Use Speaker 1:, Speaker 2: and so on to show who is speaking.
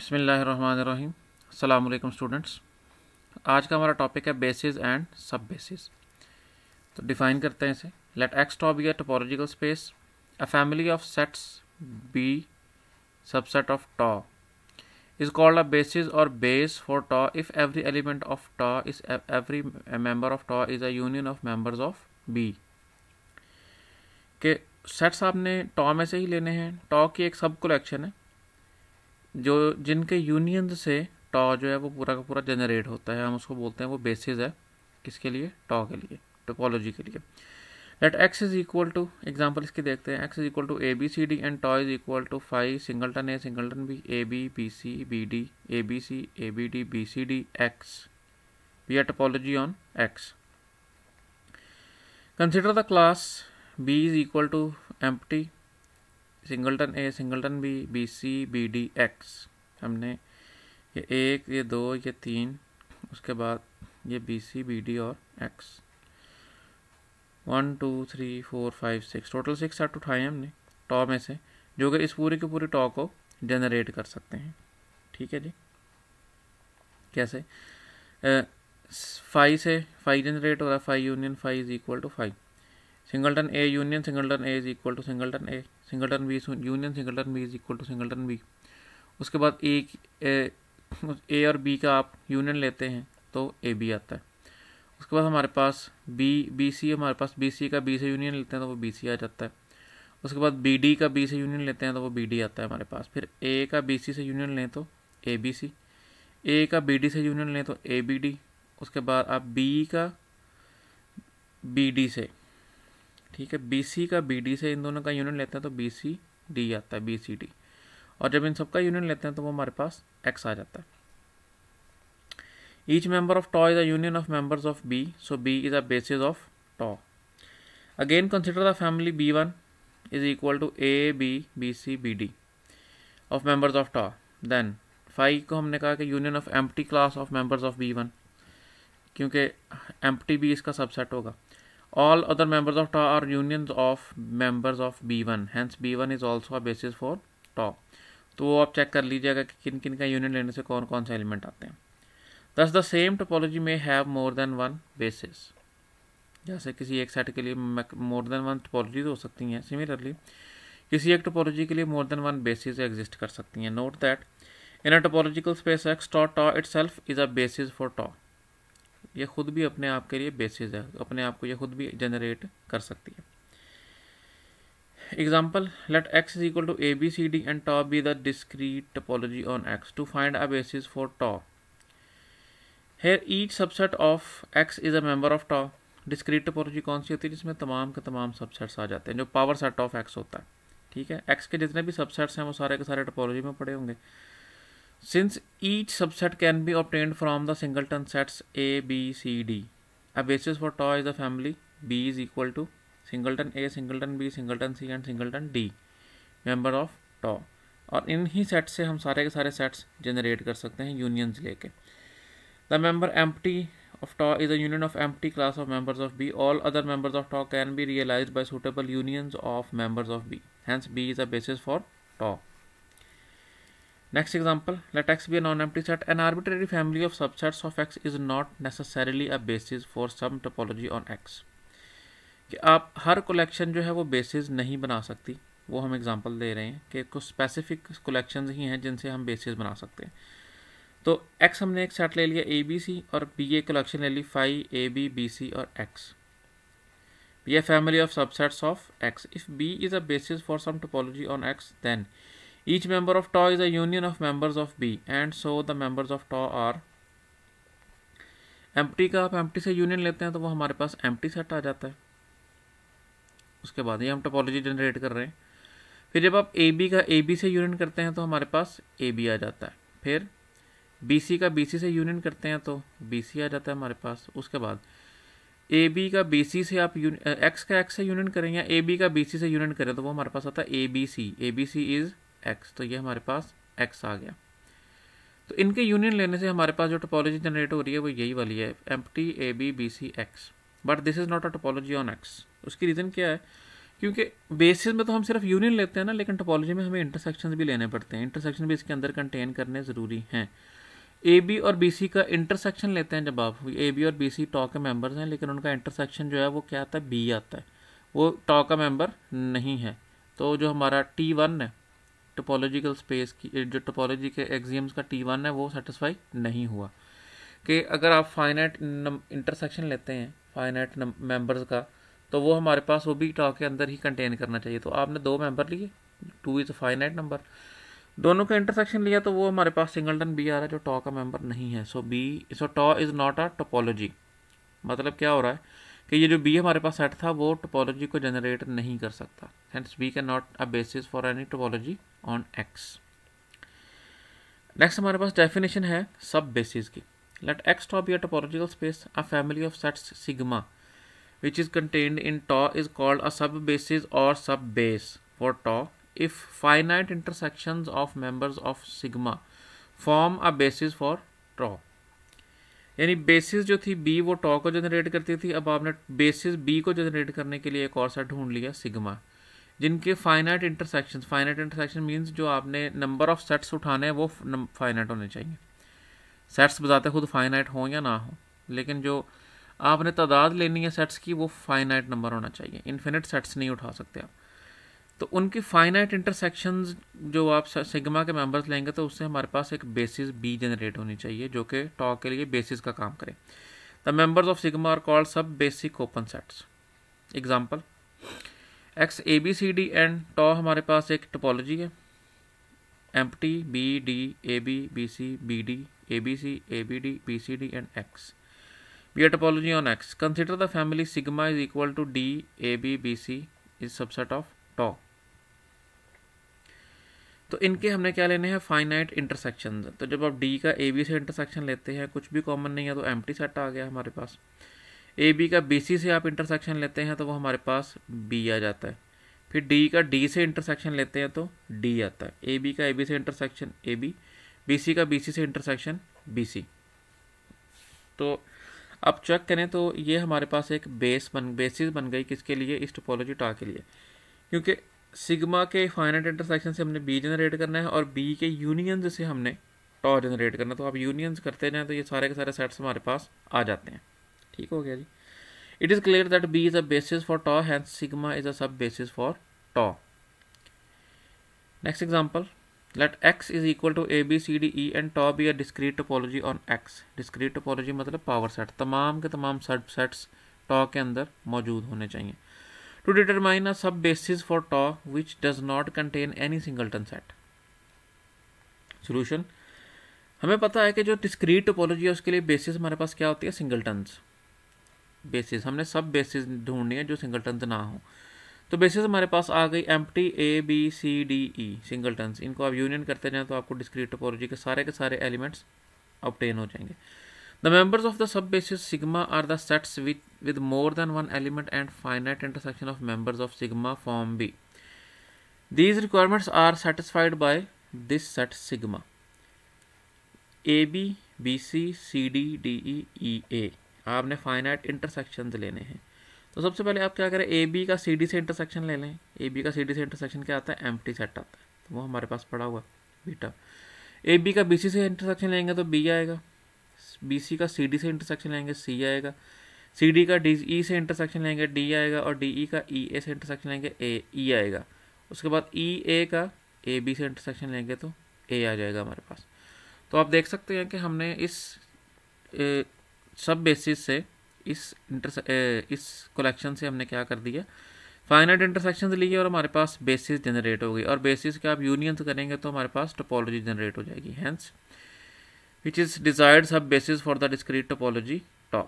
Speaker 1: बिस्मिल्लाहिर्रहमानिर्रहीम। अस्सलाम वालेकुम स्टूडेंट्स। आज का हमारा टॉपिक है बेसिस एंड सब बेसिस। तो डिफाइन करते हैं इसे। Let X tau be a topological space, a family of sets B subset of tau is called a basis or base for tau if every element of tau is every member of tau is a union of members of B। के sets आपने tau में से ही लेने हैं। tau की एक सब collection है जो जिनके यूनियन से tau जो है वो पूरा का पूरा जनरेट होता है। हम उसको बोलते हैं वो बेसिस है। किसके लिए? tau के लिए, टोपोलॉजी के लिए। Let X is equal to, example इसकी देखते हैं। X is equal to A B C D and tau is equal to 5 singleton A singleton B A B B C B D A B C A B D B C D X B a topology on x। Consider the class B is equal to empty singleton A singleton B B C B D X. हमने ये एक, ये दो, ये तीन, उसके बाद ये बी सी बी डी और एक्स। 1 2 3 4 5 6 टोटल 6 सेट उठाए हमने टॉ में से, जो कि इस पूरे के पूरे टॉ को जनरेट कर सकते हैं। ठीक है जी। कैसे? 5 से 5 जनरेट हो रहा है। 5 union 5 is equal to 5। Singleton A union singleton A is equal to singleton A. Singleton B union singleton B is equal to singleton B. उसके बाद ए और बी का आप यूनियन लेते हैं तो ए बी आता है। उसके बाद हमारे पास बी सी, हमारे पास बी सी का बी से यूनियन लेते हैं तो वो बी सी आ जाता है। उसके बाद बी डी का बी से यूनियन लेते हैं तो वो बी डी आता है हमारे पास। फिर ए का बी सी से यूनियन लें तो ए बी सी, ए का बी डी से यूनियन लें तो ए बी डी। उसके बाद आप बी का बी डी से, ठीक है, बी सी का बी डी से इन दोनों का यूनियन लेते हैं तो बी सी डी आता है, बी सी डी। और जब इन सबका यूनियन लेते हैं तो वो हमारे पास एक्स आ जाता है। Each member of tau is a union of members of B, so B is a basis of tau. Again, consider the family B1 is equal to A, B, B, C, B, D of members of tau. Then 5 को हमने कहा कि union of empty class of members of B1, क्योंकि empty भी इसका subset होगा। All other members of tau are unions of members of B1, hence B1 is also a basis for tau। तो वो आप चेक कर लीजिएगा कि किन किन का यूनियन लेने से कौन कौन से एलिमेंट आते हैं। Thus the same topology may have more than one basis। जैसे किसी एक सेट के लिए more than one टोपोलॉजीज हो सकती हैं, सिमिलरली किसी एक टोपोलॉजी के लिए more than one basis exist कर सकती हैं। Note that in a topological space X tau itself is a basis for tau। ये खुद भी अपने आप के लिए बेसिस है, अपने आप को ये खुद भी जनरेट कर सकती है। Example, let X is equal to A B C D and tau be the discrete topology on X to find a basis for tau। Here each subset of X is a member of tau। Discrete topology कौन सी होती है? जिसमें तमाम के तमाम subsets आ जाते हैं, जो पावर सेट ऑफ X होता है। ठीक है, X के जितने भी सबसेट्स हैं वो सारे के सारे टोपोलॉजी में पड़े होंगे। Since each subset can be obtained from the singleton sets A B C D, a basis for tau is the family B is equal to singleton A singleton B singleton C and singleton D member of tau। और इन ही set से हम सारे के सारे sets generate कर सकते हैं unions लेके। The member empty of tau is a union of empty class of members of B. All other members of tau can be realized by suitable unions of members of B. Hence, B is a basis for tau. Next example, let X be a non-empty set. An arbitrary family of subsets of X is not necessarily a basis for some topology on X। कि आप हर collection जो है वो basis नहीं बना सकती, वो हम एग्जांपल दे रहे हैं कि कुछ स्पेसिफिक कोलेक्शंस ही हैं जिनसे हम बेसिस बना सकते हैं। तो X हमने एक सेट ले लिया A B C और B एक कलेक्शन ले ली 5 A B B C और X। B a family of subsets of X। If B is a basis for some topology on X, then each member of tau is a union of members of B, and so the members of tau are empty। का आप empty से union लेते हैं तो वो हमारे पास empty set आ जाता है। उसके बाद ये हम टोपोलॉजी जनरेट कर रहे हैं। फिर जब आप AB का AB से यूनियन करते हैं तो हमारे पास AB आ जाता है। फिर BC का BC से यूनियन करते हैं तो BC आ जाता है हमारे पास। उसके बाद AB का BC से आप X का X से यूनियन करें या AB का BC से यूनियन करें तो वो हमारे पास आता है ABC। ABC इज X, तो ये हमारे पास X आ गया। तो इनके यूनियन लेने से हमारे पास जो टोपोलॉजी जनरेट हो रही है वो यही वाली है, empty AB BC X। But this is not a topology on X। उसकी रीज़न क्या है क्योंकि बेसिस में तो हम सिर्फ यूनियन लेते हैं ना, लेकिन टोपोलॉजी में हमें इंटरसेक्शंस भी लेने पड़ते हैं, इंटरसेक्शन भी इसके अंदर कंटेन करने ज़रूरी हैं। ए बी और बी सी का इंटरसेक्शन लेते हैं जब आप, ए बी और बी सी टॉ के मेंबर्स हैं, लेकिन उनका इंटरसेक्शन जो है वो क्या आता है, बी आता है, वो टॉ का मेंबर नहीं है। तो जो हमारा T1 है टोपोलॉजिकल स्पेस की, जो टोपोलॉजी के एक्सियम्स का T1 है, वो सेटिस्फाई नहीं हुआ। कि अगर आप फाइनाइट इंटरसेक्शन लेते हैं फाइनाइट मेंबर्स का, तो वो हमारे पास वो भी टॉ के अंदर ही कंटेन करना चाहिए। तो आपने दो मेंबर लिए, 2 इज़ अ फाइनाइट नंबर, दोनों का इंटरसेक्शन लिया तो वो हमारे पास सिंगलटन बी आ रहा है जो टॉ का मेंबर नहीं है। सो टॉ इज़ नॉट अ टोपोलॉजी। मतलब क्या हो रहा है कि ये जो बी हमारे पास सेट था वो टोपोलॉजी को जनरेट नहीं कर सकता, hence B can not a basis for any topology on X. Next हमारे पास डेफिनेशन है सब बेसिस की। Let X tau be a topological space, a family of sets sigma which is contained in tau is called a sub-basis or sub-base for tau if finite intersections of members of sigma form a basis for tau। यानी basis जो थी B वो टॉ को generate करती थी, अब आपने basis B को जनरेट करने के लिए एक और सेट ढूंढ लिया सिग्मा, जिनके फाइनाइट इंटरसेक्शन मीन्स जो आपने नंबर ऑफ सेट्स उठाने हैं वो फाइनाइट होने चाहिए। सेट्स बताते खुद फाइनाइट हो या ना हो, लेकिन जो आपने तादाद लेनी है सेट्स की वो फाइनाइट नंबर होना चाहिए, इन्फिनिट सेट्स नहीं उठा सकते आप। तो उनकी फाइनाइट इंटरसेक्शंस जो आप सिग्मा के मेंबर्स लेंगे तो उससे हमारे पास एक बेसिस बी जनरेट होनी चाहिए जो कि टॉ के लिए बेसिस का काम करे। The members of sigma are called sub basic open sets. Example, X A B C D and tau हमारे पास एक टोपोलॉजी है, empty B D A B B C B D A B C A B D B C D and X be a topology on X. Consider the family sigma is equal to D A B B C is subset of tau। तो इनके हमने क्या लेने हैं, finite intersection. तो जब आप D का A B से इंटरसेक्शन लेते हैं, कुछ भी कॉमन नहीं है तो एम्प्टी सेट आ गया हमारे पास। A B का B C से आप इंटरसेक्शन लेते हैं तो वो हमारे पास B आ जाता है। फिर D का D से इंटरसेक्शन लेते हैं तो D आता है। A B का A B से intersection A B, B C का B C से इंटरसेक्शन B C। तो अब चेक करें तो ये हमारे पास एक बेसिस बन गई किसके लिए, इस टोपोलॉजी टॉ के लिए, क्योंकि सिग्मा के फाइनाइट इंटरसेक्शन से हमने बी जनरेट करना है और बी के यूनियन से हमने टॉ जनरेट करना है। तो आप यूनियंस करते जाएं तो ये सारे के सारे सेट्स हमारे पास आ जाते हैं। ठीक हो गया जी। It is clear that B is a basis for tau, hence sigma is a sub basis for tau. Next example, let x is equal to a b c d e and tau be a discrete topology on x। discrete topology मतलब power set, तमाम के तमाम सब sets टॉ के अंदर मौजूद होने चाहिए। to determine a sub basis for tau which does not contain any singleton set। solution, हमें पता है कि जो डिस्क्रीट टोपोलॉजी है उसके लिए बेसिस हमारे पास क्या होती है, सिंगलटन्स। बेसिस हमने सब बेसिस ढूंढनी है जो सिंगलटन्स ना हो। तो बेसिस हमारे पास आ गई empty A B C D E singletons. इनको आप यूनियन करते जाएं तो आपको डिस्क्रीट टोपोलॉजी के सारे एलिमेंट्स ऑब्टेन हो जाएंगे। The members of the sub basis sigma are the sets with more than one element and finite intersection of members of sigma form B. These requirements are satisfied by this set sigma. A B B C C D D E E A आपने finite intersection लेने हैं। तो सबसे पहले आप क्या करें, A B का सी डी से इंटरसेक्शन ले लें। ए बी का सी डी से इंटरसेक्शन क्या आता है, एम्प्टी सेट आता है, तो वो हमारे पास पड़ा हुआ है बीटा। ए बी का बी सी से इंटरसेक्शन लेंगे तो बी आएगा, बी सी का सी डी से इंटरसेक्शन लेंगे सी आएगा, सी डी का डी ई से इंटरसेक्शन लेंगे डी आएगा, और डी ई का ई ए से इंटरसेक्शन लेंगे ए ई आएगा। उसके बाद ई ए का ए बी से इंटरसेक्शन लेंगे तो ए आ जाएगा हमारे पास। तो आप देख सकते हैं कि हमने इस सब बेसिस से इस कलेक्शन से हमने क्या कर दिया, फाइनाइट इंटरसेक्शंस लिए और हमारे पास बेसिस जनरेट हो गई, और बेसिस के आप यूनियंस करेंगे तो हमारे पास टोपोलॉजी जनरेट हो जाएगी। Hence which is desired sub basis for the discrete topology toe.